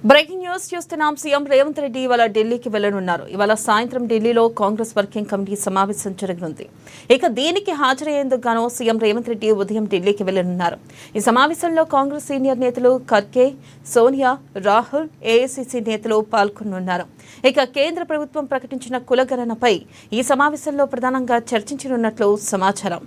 Breaking news చూస్తున్నాం. CM Revanth Reddy ఇవాళ ఢిల్లీకి వెళ్లనున్నారు. ఇవాళ సాయంత్రం ఢిల్లీలో కాంగ్రెస్ వర్కింగ్ కమిటీ సమావేశం జరగనుంది. ఇక దీనికి హాజరయ్యేందుకు గాను సీఎం రేవంత్ రెడ్డి ఉదయం ఢిల్లీకి వెళ్లనున్నారు. ఈ సమావేశంలో కాంగ్రెస్ సీనియర్ నేతలు ఖర్గే, సోనియా, రాహుల్, ఏఐసీసీ నేతలు పాల్గొనున్నారు. ఇక కేంద్ర ప్రభుత్వం ప్రకటించిన కులగణనపై ఈ సమావేశంలో ప్రధానంగా చర్చించనున్నట్లు సమాచారం.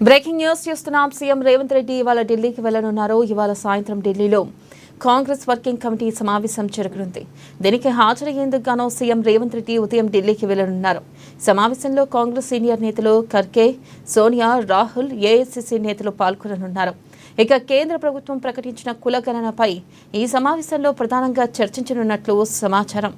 బ్రేకింగ్ న్యూస్ చూస్తున్నాం. సీఎం రేవంత్ రెడ్డి ఇవాళ ఢిల్లీకి వెళ్లనున్నారు. ఇవాళ సాయంత్రం ఢిల్లీలో కాంగ్రెస్ వర్కింగ్ కమిటీ సమావేశం జరగనుంది. దీనికి హాజరయ్యేందుకు గాను సీఎం రేవంత్ రెడ్డి ఉదయం ఢిల్లీకి వెళ్లనున్నారు. సమావేశంలో కాంగ్రెస్ సీనియర్ నేతలు ఖర్గే, సోనియా, రాహుల్, ఏఐసీసీ నేతలు పాల్గొననున్నారు. ఇక కేంద్ర ప్రభుత్వం ప్రకటించిన కులగణనపై ఈ సమావేశంలో ప్రధానంగా చర్చించనున్నట్లు సమాచారం.